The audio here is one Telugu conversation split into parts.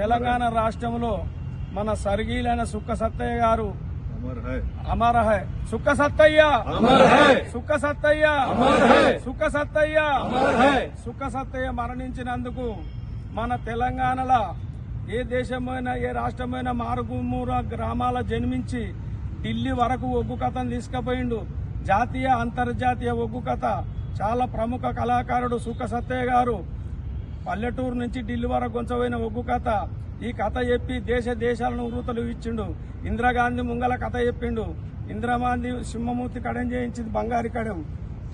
తెలంగాణ రాష్ట్రంలో మన స్వర్గీయులైన సుక్క సత్తయ్య గారు అమర్ హై, సుక్క సత్తయ్య అమర్ హై, సుక్క సత్తయ్య అమర్ హై, సుక్క సత్తయ్య అమర్ హై. సుక్క సత్తయ్య మరణించినందుకు మన తెలంగాణలో ఏ దేశమైనా ఏ రాష్ట్రమైనా మారుమూల గ్రామాల జన్మించి ఢిల్లీ వరకు ఒగ్గు కథను తీసుకుపోయిండు. జాతీయ అంతర్జాతీయ ఒగ్గు కథ చాలా ప్రముఖ కళాకారుడు సుక్క సత్తయ్య గారు పల్లెటూరు నుంచి ఢిల్లీ వరకు కొంచెపోయిన ఒగ్గు కథ. ఈ కథ చెప్పి దేశాలను ఉరుతలు ఇచ్చిండు. ఇందిరాగాంధీ ముంగల కథ చెప్పిండు. ఇందిరాగాంధీ సింహమూర్తి కడెం చేయించింది బంగారి కడెం.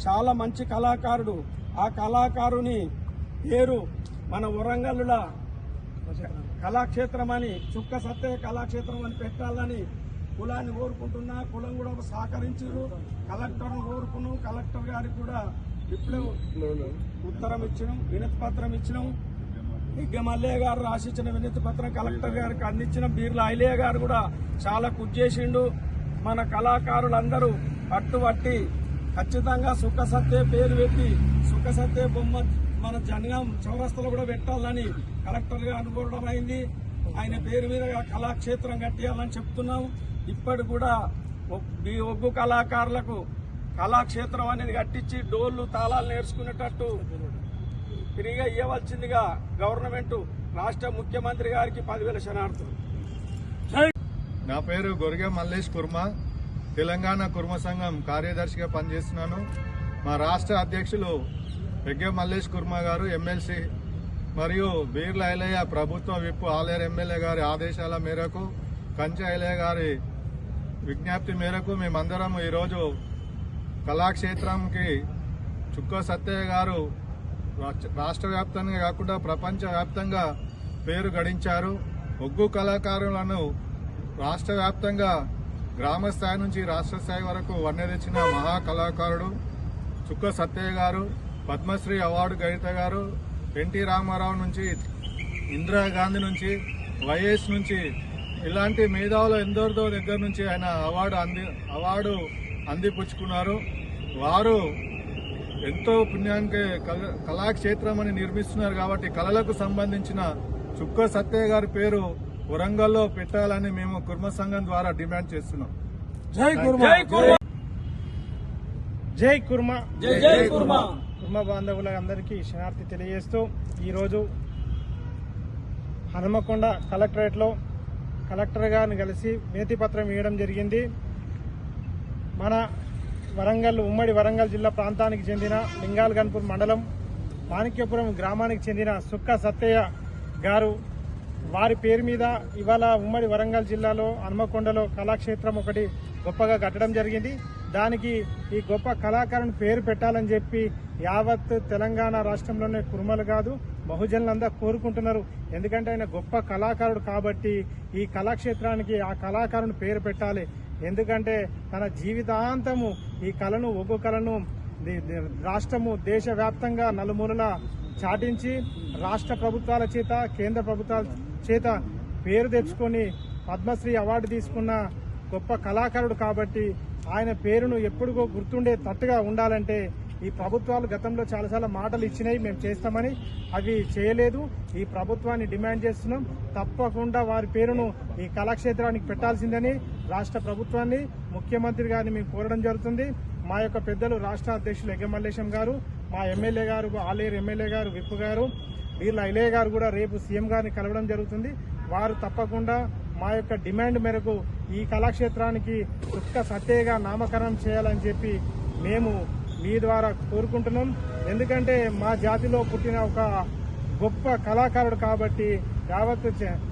చాలా మంచి కళాకారుడు. ఆ కళాకారుని పేరు మన వరంగల్లులో కళాక్షేత్రం అని, చుక్క సత్తయ్య కళాక్షేత్రం అని పెట్టాలని కులాన్ని కోరుకుంటున్నా. కులం కూడా సహకరించారు. కలెక్టర్ను కోరుకున్నాం. కలెక్టర్ గారికి కూడా ఇప్పుడే ఉత్తరం ఇచ్చినాం, వినతి పత్రం ఇచ్చినాం. ఇగ్గ మల్లయ్య గారు రాసిచ్చిన వినతి పత్రం కలెక్టర్ గారికి అందించిన. బీర్ల ఐలయ్య గారు కూడా చాలా కృషి చేసిండు. మన కళాకారులందరూ పట్టుబట్టి ఖచ్చితంగా సుక్క సత్తయ్య పేరు పెట్టి సుక్క సత్తయ్య బొమ్మ మన జనగాం చౌరస్తలో కూడా పెట్టాలని కలెక్టర్ గారు అనుకోవడం అయింది. ఆయన పేరు మీద కళాక్షేత్రం కట్టియాలని చెప్తున్నాం. ఇప్పటి కూడా ఈ ఒగ్గు కళాకారులకు కళాక్షేత్రం అనేది కట్టించి డోళ్లు తాళాలు నేర్చుకునేటట్టు ఫ్రీగా ఇవ్వవలసిందిగా గవర్నమెంట్ రాష్ట్ర ముఖ్యమంత్రి గారికి 10,000 శరణార్థులు. నా పేరు గొరిగ మల్లేష్ కుర్మా, తెలంగాణ కుర్మ సంఘం కార్యదర్శిగా పనిచేస్తున్నాను. మా రాష్ట్ర అధ్యక్షులు పెగ్గె మల్లేష్ కుర్మా గారు ఎమ్మెల్సీ మరియు బీర్ల ఐలయ్య ప్రభుత్వ విప్ ఆలేరు ఎమ్మెల్యే గారి ఆదేశాల మేరకు, కంచె ఐలయ్య గారి విజ్ఞప్తి మేరకు మేమందరం ఈరోజు కళాక్షేత్రంకి చుక్క సత్తయ్య గారు రాష్ట్ర వ్యాప్తంగా కాకుండా ప్రపంచ వ్యాప్తంగా పేరు గడించారు. ఒగ్గు కళాకారులను రాష్ట్ర వ్యాప్తంగా గ్రామ స్థాయి నుంచి రాష్ట్ర స్థాయి వరకు వన్నె తెచ్చిన మహా కళాకారుడు చుక్క సత్తయ్య గారు. పద్మశ్రీ అవార్డు గ్రహీత గారు. ఎన్టీ రామారావు నుంచి, ఇందిరాగాంధీ నుంచి, వైఎస్ నుంచి ఇలాంటి మేధావుల ఎందరితో దగ్గర నుంచి ఆయన అవార్డు అందిపుచ్చుకున్నారు. వారు ఎంతో పుణ్యానికి కళాక్షేత్రం అని నిర్మిస్తున్నారు కాబట్టి కళలకు సంబంధించిన చుక్క సత్తయ్య గారి పేరు వరంగల్లో పెట్టాలని మేము కుర్మ సంఘం ద్వారా డిమాండ్ చేస్తున్నాం. జై కుర్మా, జై కుర్మా, జై కుర్మా. కుర్మ బాంధవులందరికీ శరణార్థి తెలియజేస్తూ ఈరోజు హనుమకొండ కలెక్టరేట్లో కలెక్టర్ గారిని కలిసి వినతి పత్రం ఇవ్వడం జరిగింది. మన ఉమ్మడి వరంగల్ జిల్లా ప్రాంతానికి చెందిన లింగాలగన్పూర్ మండలం మాణిక్యపురం గ్రామానికి చెందిన సుక్క సత్తయ్య గారు వారి పేరు మీద ఇవాళ ఉమ్మడి వరంగల్ జిల్లాలో హనుమకొండలో కళాక్షేత్రం ఒకటి గొప్పగా కట్టడం జరిగింది. దానికి ఈ గొప్ప కళాకారుని పేరు పెట్టాలని చెప్పి యావత్ తెలంగాణ రాష్ట్రంలోనే కుర్మలు కాదు బహుజనులందరూ కోరుకుంటున్నారు. ఎందుకంటే ఆయన గొప్ప కళాకారుడు కాబట్టి ఈ కళాక్షేత్రానికి ఆ కళాకారుని పేరు పెట్టాలి. ఎందుకంటే తన జీవితాంతము ఈ కళను, ఒగ్గు కళను రాష్ట్రము దేశవ్యాప్తంగా నలుమూలలా చాటించి రాష్ట్ర ప్రభుత్వాల చేత, కేంద్ర ప్రభుత్వాల చేత పేరు తెచ్చుకొని పద్మశ్రీ అవార్డు తీసుకున్న గొప్ప కళాకారుడు కాబట్టి ఆయన పేరును ఎప్పుడు గుర్తుండే తట్టుగా ఉండాలంటే ఈ ప్రభుత్వాలు గతంలో చాలాసార్లు మాటలు ఇచ్చినాయి, మేము చేస్తామని, అవి చేయలేదు. ఈ ప్రభుత్వాన్ని డిమాండ్ చేస్తున్నాం. తప్పకుండా వారి పేరును ఈ కళాక్షేత్రానికి పెట్టాల్సిందని రాష్ట్ర ప్రభుత్వాన్ని, ముఖ్యమంత్రి గారిని మేము కోరడం జరుగుతుంది. మా యొక్క పెద్దలు రాష్ట్ర అధ్యక్షులు ఎగ్గ మల్లేశం గారు, మా ఎమ్మెల్యే గారు, ఆలేరు ఎమ్మెల్యే గారు, విప్ గారు, వీళ్ళ ఐలయ్య గారు కూడా రేపు సీఎం గారిని కలవడం జరుగుతుంది. వారు తప్పకుండా మా యొక్క డిమాండ్ మేరకు ఈ కళాక్షేత్రానికి చుక్క సత్తయ్యగా నామకరణం చేయాలని చెప్పి మేము మీ ద్వారా కోరుకుంటున్నాం. ఎందుకంటే మా జాతిలో పుట్టిన ఒక గొప్ప కళాకారుడు కాబట్టి యావత్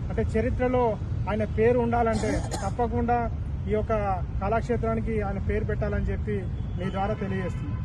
అంటే చరిత్రలో ఆయన పేరు ఉండాలంటే తప్పకుండా ఈ యొక్క కళాక్షేత్రానికి ఆయన పేరు పెట్టాలని చెప్పి మీ ద్వారా తెలియజేస్తున్నాం.